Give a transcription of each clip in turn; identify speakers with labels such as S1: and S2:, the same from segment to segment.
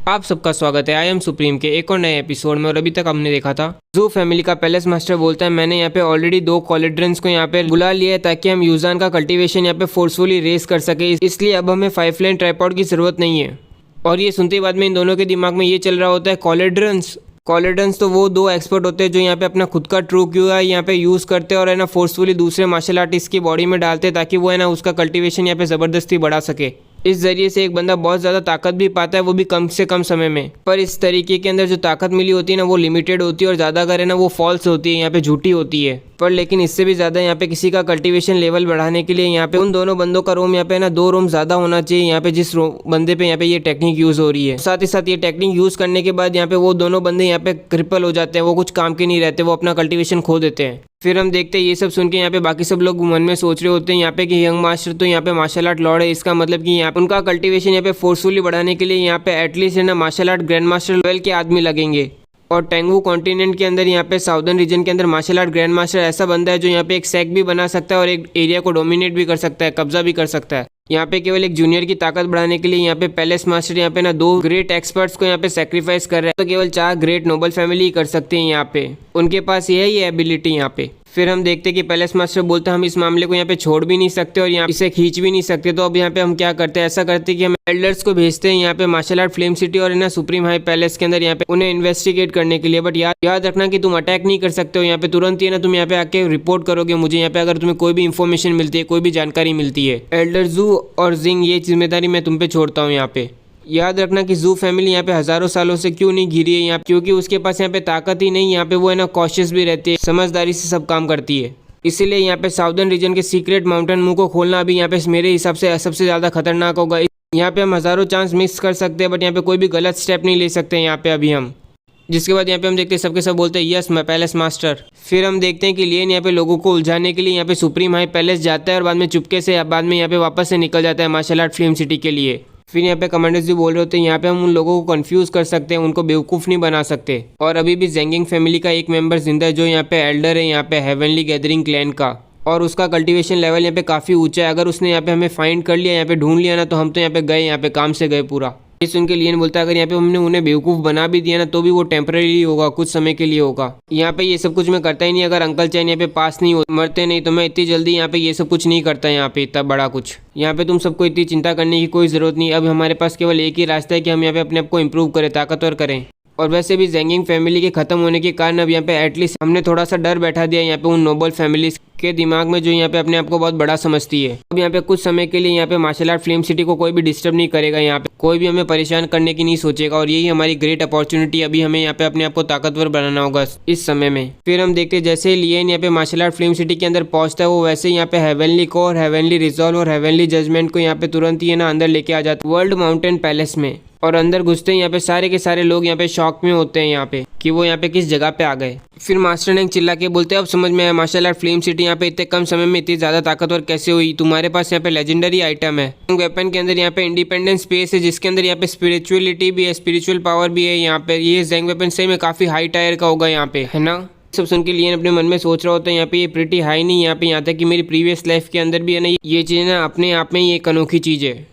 S1: आप सबका स्वागत है। आई एम सुप्रीम के एक और नए एपिसोड में। और अभी तक हमने देखा था जू फैमिली का पैलेस मास्टर बोलता है मैंने यहाँ पे ऑलरेडी 2 कॉलेड्रंस को यहाँ पे बुला लिया है ताकि हम यूजान का कल्टीवेशन यहाँ पे फोर्सफुली रेस कर सके, इसलिए अब हमें 5 लाइन ट्राइपॉड की जरूरत नहीं है। और ये सुनते ही बाद में इन दोनों के दिमाग में ये चल रहा होता है कॉलेड्रंस तो वो 2 एक्सपर्ट होते हैं जो यहाँ पे अपना खुद का ट्रू क्यू है यहाँ पे यूज़ करते हैं और है ना फोर्सफुली दूसरे मार्शल आर्टिस्ट की बॉडी में डालते हैं ताकि वो है ना उसका कल्टीवेशन यहाँ पे ज़बरदस्ती बढ़ा सके। इस जरिए से एक बंदा बहुत ज़्यादा ताकत भी पाता है, वो भी कम से कम समय में। पर इस तरीके के अंदर जो ताकत मिली होती है ना वो लिमिटेड होती है और ज़्यादा अगर है ना वो फॉल्स होती है, यहाँ पे झूठी होती है। पर लेकिन इससे भी ज़्यादा यहाँ पे किसी का कल्टीवेशन लेवल बढ़ाने के लिए यहाँ पे उन दोनों बंदों का रोम यहाँ पे ना 2 रोम ज़्यादा होना चाहिए यहाँ पे जिस बंदे पे यहाँ पे ये टेक्निक यूज़ हो रही है। साथ ही साथ ये टेक्निक यूज़ करने के बाद यहाँ पे वो दोनों बंदे यहाँ पे क्रिपल हो जाते हैं, वो कुछ काम के नहीं रहते, वो अपना कल्टीवेशन खो देते हैं। फिर हम देखते हैं ये सब सुन के यहाँ पे बाकी सब लोग मन में सोच रहे होते हैं यहाँ पे कि यंग मास्टर तो यहाँ पे मार्शल आर्ट लॉर्ड है, इसका मतलब कि यहाँ पे उनका कल्टीवेशन यहाँ पे फोर्सफुली बढ़ाने के लिए यहाँ पे एटलीस्ट है ना martial art grand master level के आदमी लगेंगे। और टेंगू कॉन्टिनेंट के अंदर यहाँ पे साउदर्न रीजन के अंदर मार्शल आर्ट ग्रैंड मास्टर ऐसा बंदा है जो यहाँ पे एक सेक भी बना सकता है और एक एरिया को डोमिनेट भी कर सकता है, कब्जा भी कर सकता है। यहाँ पे केवल एक जूनियर की ताकत बढ़ाने के लिए यहाँ पे पैलेस मास्टर यहाँ पे ना 2 ग्रेट एक्सपर्ट्स को यहाँ पे सेक्रीफाइस कर रहे हैं, तो केवल 4 ग्रेट नोबल फैमिली ही कर सकते हैं यहाँ पे, उनके पास यही है एबिलिटी यहाँ पे। फिर हम देखते हैं कि पैलेस मास्टर बोलते हैं हम इस मामले को यहाँ पे छोड़ भी नहीं सकते और यहाँ इसे खींच भी नहीं सकते, तो अब यहाँ पे हम क्या करते हैं, ऐसा करते हैं कि हम एल्डर्स को भेजते हैं यहाँ पे मार्शल आर्ट फ्लेम सिटी और ना सुप्रीम हाई पैलेस के अंदर यहाँ पे उन्हें इन्वेस्टिगेट करने के लिए। बट याद रखना कि तुम अटैक नहीं कर सकते हो यहाँ पे, तुरंत ही ना तुम यहाँ पे आके रिपोर्ट करोगे मुझे यहाँ पे अगर तुम्हें कोई भी इन्फॉर्मेशन मिलती है, कोई भी जानकारी मिलती है। एल्डर जू और जिंग ये जिम्मेदारी मैं तुम पे छोड़ता हूँ यहाँ पे। याद रखना कि जू फैमिली यहाँ पे हजारों सालों से क्यों नहीं घिरी है यहाँ, क्योंकि उसके पास यहाँ पे ताकत ही नहीं, यहाँ पे वो है ना कॉशियस भी रहती है, समझदारी से सब काम करती है। इसीलिए यहाँ पे साउदर्न रीजन के सीक्रेट माउंटेन मुंह को खोलना अभी यहाँ पे मेरे हिसाब से सबसे ज़्यादा खतरनाक होगा। यहाँ पे हम हज़ारों चांस मिस कर सकते हैं बट यहाँ पे कोई भी गलत स्टेप नहीं ले सकते यहाँ पे अभी हम। जिसके बाद यहाँ पे हम देखते हैं सबके सब बोलते हैं यस मैं पैलेस मास्टर। फिर हम देखते हैं कि लियन यहाँ पे लोगों को उलझाने के लिए यहाँ पे सुप्रीम हाई पैलेस जाता है और बाद में चुपके से बाद में यहाँ पे वापस से निकल जाता है मार्शल आर्ट फिल्म सिटी के लिए। फिर यहाँ पे कमांडर्स भी बोल रहे होते हैं यहाँ पे हम उन लोगों को कंफ्यूज कर सकते हैं, उनको बेवकूफ़ नहीं बना सकते। और अभी भी जेंगिंग फैमिली का एक मेंबर जिंदा है जो यहाँ पे एल्डर है यहाँ पे हेवनली गैदरिंग क्लैन का, और उसका कल्टीवेशन लेवल यहाँ पे काफ़ी ऊंचा है। अगर उसने यहाँ पे हमें फाइंड कर लिया, यहाँ पे ढूंढ लिया ना, तो हम तो यहाँ पे गए, यहाँ पे काम से गए पूरा। ये सुन के लियन बोलता है अगर यहाँ पे हमने उन्हें बेवकूफ़ बना भी दिया ना तो भी वो टेम्परेरी होगा, कुछ समय के लिए होगा। यहाँ पे ये सब कुछ मैं करता ही नहीं, अगर अंकल चैन यहाँ पे पास नहीं हो मरते नहीं तो मैं इतनी जल्दी यहाँ पे ये सब कुछ नहीं करता। यहाँ पे इतना बड़ा कुछ यहाँ पे तुम सबको इतनी चिंता करने की कोई ज़रूरत नहीं। अब हमारे पास केवल एक ही रास्ता है कि हम यहाँ पे अपने आप को इम्प्रूव करें, ताकतवर करें। और वैसे भी जेंगिंग फैमिली के ख़त्म होने के कारण अब यहाँ पे एटलीस्ट हमने थोड़ा सा डर बैठा दिया यहाँ पे उन नोबल फैमिलीज के दिमाग में जो यहाँ पे अपने आप को बहुत बड़ा समझती है। अब यहाँ पे कुछ समय के लिए यहाँ पे मार्शल आर्ट फिल्म सिटी को कोई भी डिस्टर्ब नहीं करेगा, यहाँ पे कोई भी हमें परेशान करने की नहीं सोचेगा। और यही हमारी ग्रेट अपॉर्चुनिटी, अभी हमें यहाँ पे अपने आप को ताकतवर बनाना होगा इस समय में। फिर हम देखते हैं जैसे ही लियन यहाँ पे मार्शल आर्ट फिल्म सिटी के अंदर पहुंचता है वो वैसे ही यहाँ पे हेवनली को और हेवनली रिजॉल्व और हेवनली जजमेंट को यहाँ पे तुरंत ही ना अंदर लेके आ जाता है वर्ल्ड माउंटेन पैलेस में। और अंदर घुसते ही यहाँ पे सारे के सारे लोग यहाँ पे शॉक में होते हैं यहाँ पे कि वो यहाँ पे किस जगह पे आ गए। फिर मास्टर ने चिल्ला के बोलते हैं अब समझ में आया मार्शल आर्ट फिल्म सिटी यहाँ पे इतने कम समय में इतनी ज़्यादा ताकतवर कैसे हुई। तुम्हारे पास यहाँ पे लेजेंडरी आइटम है, वेपन के अंदर यहाँ पे इंडिपेंडेंट स्पेस है जिसके अंदर यहाँ पे स्पिरिचुअलिटी भी है, स्पिरिचुअल पावर भी है। यहाँ पे ये जेंग वेपन सही में काफ़ी हाई टायर का होगा यहाँ पे, है ना। सब सुन के लियन अपने मन में सोच रहा होता है यहाँ पे ये प्रिटी हाई नहीं, यहाँ पे यहाँ तक कि मेरी प्रीवियस लाइफ के अंदर भी है ना ये चीज़ ना अपने आप में ही एक अनोखी चीज़ है।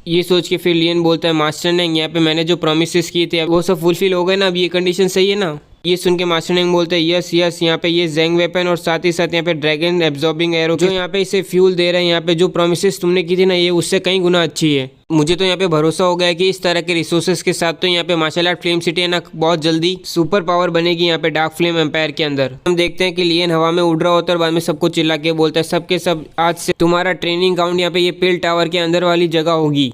S1: ये सोच के फिर लियन बोलता है मास्टर ने यहाँ पे मैंने जो प्रोमिसेस किए थे वो सब फुलफिल हो गए ना, अब ये कंडीशन सही है ना। ये सुन के मास्टर ने बोलता है यस यहाँ पे ये जेंग वेपन और साथ ही साथ यहाँ पे ड्रैगन एब्जॉर्बिंग एरो जो यहाँ पे इसे फ्यूल दे रहे हैं, यहाँ पे जो प्रोमिसेस तुमने की थी ना ये उससे कई गुना अच्छी है। मुझे तो यहाँ पे भरोसा हो गया है कि इस तरह के रिसोर्सेज के साथ तो यहाँ पे मार्शल आर्ट फिल्म सिटी है ना बहुत जल्दी सुपर पावर बनेगी यहाँ पे डार्क फ्लेम एम्पायर के अंदर। हम देखते हैं कि लियन हवा में उड़ रहा होता है और बाद में सबको चिल्ला के बोलता है सबके सब आज से तुम्हारा ट्रेनिंग ग्राउंड यहाँ पे ये पिल टावर के अंदर वाली जगह होगी।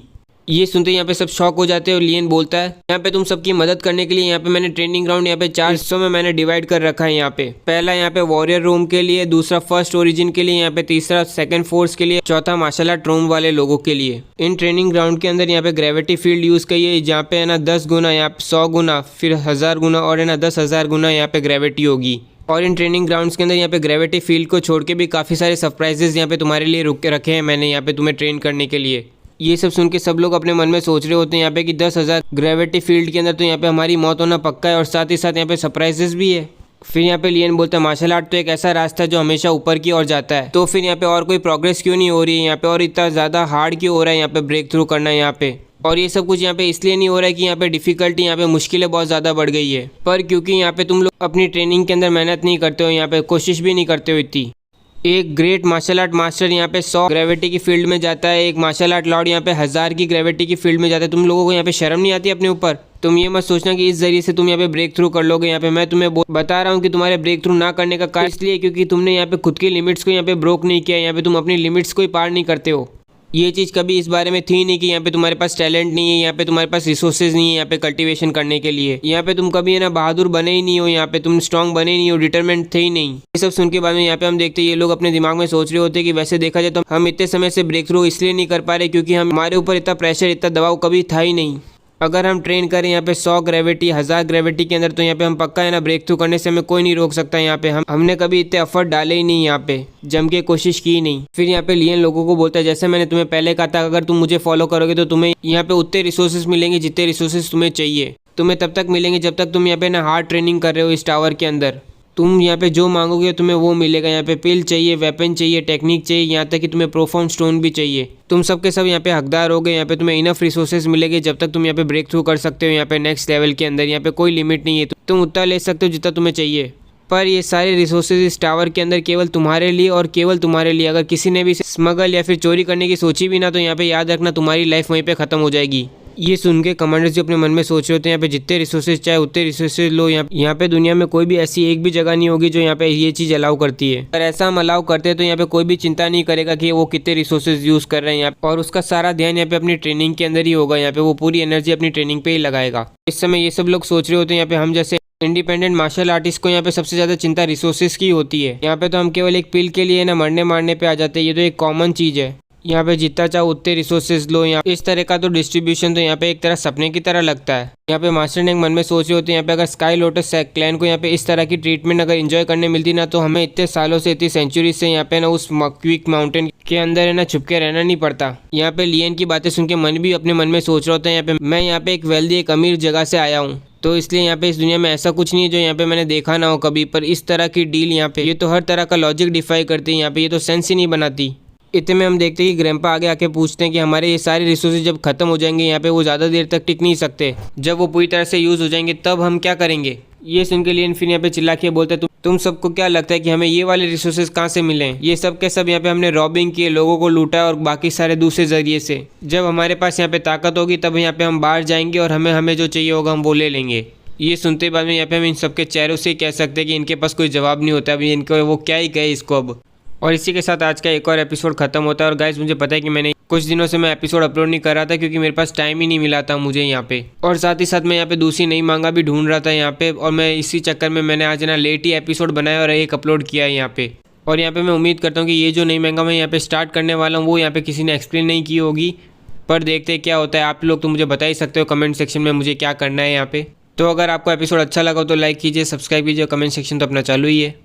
S1: ये सुनते यहाँ पे सब शॉक हो जाते हैं और लियन बोलता है यहाँ पे तुम सबकी मदद करने के लिए यहाँ पे मैंने ट्रेनिंग ग्राउंड यहाँ पे 4 हिस्सों में मैंने डिवाइड कर रखा है। यहाँ पे पहला यहाँ पे वॉरियर रूम के लिए, दूसरा फर्स्ट ओरिजिन के लिए, यहाँ पे तीसरा सेकंड फोर्स के लिए, चौथा मार्शल आर्ट रूम वाले लोगों के लिए। इन ट्रेनिंग ग्राउंड के अंदर यहाँ पे ग्रेविटी फील्ड यूज़ की है जहाँ पे है ना 10 गुना, यहाँ पे 100 गुना, फिर 1000 गुना और है ना 10,000 गुना यहाँ पे ग्रेविटी होगी। और इन ट्रेनिंग ग्राउंड्स के अंदर यहाँ पे ग्रेविटी फील्ड को छोड़ के भी काफ़ी सारे सरप्राइजेज यहाँ पे तुम्हारे लिए रुक के रखे हैं मैंने यहाँ पे तुम्हें ट्रेन करने के लिए। ये सब सुन के सब लोग अपने मन में सोच रहे होते हैं यहाँ पे कि 10,000 ग्रेविटी फील्ड के अंदर तो यहाँ पे हमारी मौत होना पक्का है और साथ ही साथ यहाँ पे सरप्राइजेस भी है। फिर यहाँ पे लियन बोलता है मार्शल आर्ट तो एक ऐसा रास्ता है जो हमेशा ऊपर की ओर जाता है, तो फिर यहाँ पे और कोई प्रोग्रेस क्यों नहीं हो रही है यहाँ पे, और इतना ज़्यादा हार्ड क्यों हो रहा है यहाँ पे ब्रेक थ्रू करना यहाँ पे। और ये सब कुछ यहाँ पे इसलिए नहीं हो रहा है कि यहाँ पे डिफ़िकल्टी, यहाँ पे मुश्किलें बहुत ज़्यादा बढ़ गई है, पर क्योंकि यहाँ पे तुम लोग अपनी ट्रेनिंग के अंदर मेहनत नहीं करते हो, यहाँ पे कोशिश भी नहीं करते हो इतनी। एक ग्रेट मार्शल आर्ट मास्टर यहाँ पे 100 ग्रेविटी की फील्ड में जाता है, एक मार्शल आर्ट लॉर्ड यहाँ पे 1000 की ग्रेविटी की फील्ड में जाता है। तुम लोगों को यहाँ पे शर्म नहीं आती अपने ऊपर? तुम ये मत सोचना कि इस जरिए से तुम यहाँ पे ब्रेक थ्रू कर लोगे। यहाँ पे मैं तुम्हें बता रहा हूँ कि तुम्हारे ब्रेक थ्रू ना करने का कारण इसलिए क्योंकि तुमने यहाँ पे खुद की लिमिट्स को यहाँ पे ब्रोक नहीं किया, यहाँ पे तुम अपनी लिमिट्स को ही पार नहीं करते हो। ये चीज़ कभी इस बारे में थी नहीं कि यहाँ पे तुम्हारे पास टैलेंट नहीं है, यहाँ पे तुम्हारे पास रिसोर्सेज नहीं है यहाँ पे कल्टीवेशन करने के लिए। यहाँ पे तुम कभी है ना बहादुर बने ही नहीं हो, यहाँ पे तुम स्ट्रांग बने ही नहीं हो, डिटरमेंट थे ही नहीं। ये सब सुन के बाद में यहाँ पे हम देखते हैं ये लोग अपने दिमाग में सोच रहे होते हैं कि वैसे देखा जाए तो हम इतने समय से ब्रेक थ्रू इसलिए नहीं कर पा रहे क्योंकि हमारे ऊपर इतना प्रेशर, इतना दबाव कभी था ही नहीं। अगर हम ट्रेन करें यहाँ पे 100 ग्रेविटी 1000 ग्रेविटी के अंदर तो यहाँ पे हम पक्का है ना ब्रेक थ्रू करने से हमें कोई नहीं रोक सकता। यहाँ पे हमने कभी इतने एफर्ट डाले ही नहीं, यहाँ पे जम के कोशिश की नहीं। फिर यहाँ पे लियन लोगों को बोलता है जैसे मैंने तुम्हें पहले कहा था, अगर तुम मुझे फॉलो करोगे तो तुम्हें यहाँ पे उतने रिसोर्सेज मिलेंगे जितने रिसोर्सेज तुम्हें चाहिए। तुम्हें तब तक मिलेंगे जब तक तुम यहाँ पे ना हार्ड ट्रेनिंग कर रहे हो इस टावर के अंदर। तुम यहाँ पे जो मांगोगे तुम्हें वो मिलेगा। यहाँ पे पिल चाहिए, वेपन चाहिए, टेक्निक चाहिए, यहाँ तक कि तुम्हें प्रोफाउंड स्टोन भी चाहिए। तुम सब के सब यहाँ पे हकदार होगे। यहाँ पे तुम्हें इनफ रिसोर्सेज मिलेंगे जब तक तुम यहाँ पे ब्रेक थ्रू कर सकते हो। यहाँ पे नेक्स्ट लेवल के अंदर यहाँ पे कोई लिमिट नहीं है, तुम उतना ले सकते हो जितना तुम्हें चाहिए। पर ये सारे रिसोर्सेज इस टावर के अंदर केवल तुम्हारे लिए और केवल तुम्हारे लिए। अगर किसी ने भी स्मगल या फिर चोरी करने की सोची भी ना तो यहाँ पे याद रखना तुम्हारी लाइफ वहीं पे खत्म हो जाएगी। ये सुन के कमांडर्स जो अपने मन में सोच रहे होते हैं यहाँ पे जितने रिसोर्सेज चाहे उतने रिसोर्सेज लो। यहाँ पे दुनिया में कोई भी ऐसी एक भी जगह नहीं होगी जो यहाँ पे ये चीज़ अलाउ करती है। अगर ऐसा हम अलाउ करते हैं तो यहाँ पे कोई भी चिंता नहीं करेगा कि वो कितने रिसोर्सेज यूज़ कर रहे हैं यहाँ, और उसका सारा ध्यान यहाँ पे अपनी ट्रेनिंग के अंदर ही होगा। यहाँ पे वो पूरी एनर्जी अपनी ट्रेनिंग पे ही लगाएगा। इस समय ये सब लोग सोच रहे होते हैं यहाँ पे हम जैसे इंडिपेंडेंट मार्शल आर्टिस्ट को यहाँ पे सबसे ज़्यादा चिंता रिसोर्सेज की होती है। यहाँ पे तो हम केवल एक पिल के लिए ना मरने मारने पे आ जाते हैं। ये तो एक कॉमन चीज़ है। यहाँ पे जितना चाहो उतने रिसोर्सेज लो। यहाँ इस तरह का तो डिस्ट्रीब्यूशन तो यहाँ पे एक तरह सपने की तरह लगता है। यहाँ पे मास्टर ने मन में सोच रहे होते हैं यहाँ पे अगर स्काई लोटस क्लैन को यहाँ पे इस तरह की ट्रीटमेंट अगर एंजॉय करने मिलती ना तो हमें इतने सालों से, इतनी सेंचुरी से यहाँ पे ना उस क्विक माउंटेन के अंदर है ना छुप के रहना नहीं पड़ता। यहाँ पे लियन की बातें सुन के मन भी अपने मन में सोच रहा होता है यहाँ पे मैं यहाँ पे एक वेल्दी, एक अमीर जगह से आया हूँ, तो इसलिए यहाँ पे इस दुनिया में ऐसा कुछ नहीं है जो यहाँ पे मैंने देखा ना हो कभी। पर इस तरह की डील यहाँ पे ये तो हर तरह का लॉजिक डिफाई करती है। यहाँ पे ये तो सेंस ही नहीं बनाती। इतने में हम देखते हैं कि ग्रैंपा आगे आके पूछते हैं कि हमारे ये सारे रिसोर्सेज जब खत्म हो जाएंगे यहाँ पे वो ज़्यादा देर तक टिक नहीं सकते, जब वो पूरी तरह से यूज़ हो जाएंगे तब हम क्या करेंगे। ये सुन के लियन फिर यहाँ पे चिल्ला के बोलते हैं तुम सबको क्या लगता है कि हमें ये वाले रिसोर्सेज कहाँ से मिले? ये सब के सब यहाँ पे हमने रॉबिंग किए, लोगों को लूटा और बाकी सारे दूसरे जरिए से। जब हमारे पास यहाँ पे ताकत होगी तब यहाँ पे हम बाहर जाएंगे और हमें जो चाहिए होगा हम वो ले लेंगे। ये सुनते बाद में यहाँ पे हम इन सबके चेहरों से कह सकते हैं कि इनके पास कोई जवाब नहीं होता। अभी इनको वो क्या ही कहे इसको अब। और इसी के साथ आज का एक और एपिसोड खत्म होता है। और गाइस मुझे पता है कि मैंने कुछ दिनों से मैं एपिसोड अपलोड नहीं कर रहा था क्योंकि मेरे पास टाइम ही नहीं मिला था मुझे यहाँ पे, और साथ ही साथ मैं यहाँ पे दूसरी नई मांगा भी ढूंढ रहा था यहाँ पे, और मैं इसी चक्कर में मैंने आज ना लेट ही एपिसोड बनाया और एक अपलोड किया है यहाँ पे। और यहाँ पे मैं उम्मीद करता हूँ कि ये जो नई मांगा मैं यहाँ पे स्टार्ट करने वाला हूँ वो यहाँ पे किसी ने एक्सप्लेन नहीं की होगी, पर देखते क्या होता है। आप लोग तो मुझे बता ही सकते हो कमेंट सेक्शन में मुझे क्या करना है यहाँ पे। तो अगर आपको एपिसोड अच्छा लगा तो लाइक कीजिए, सब्सक्राइब कीजिए, कमेंट सेक्शन तो अपना चालू ही है।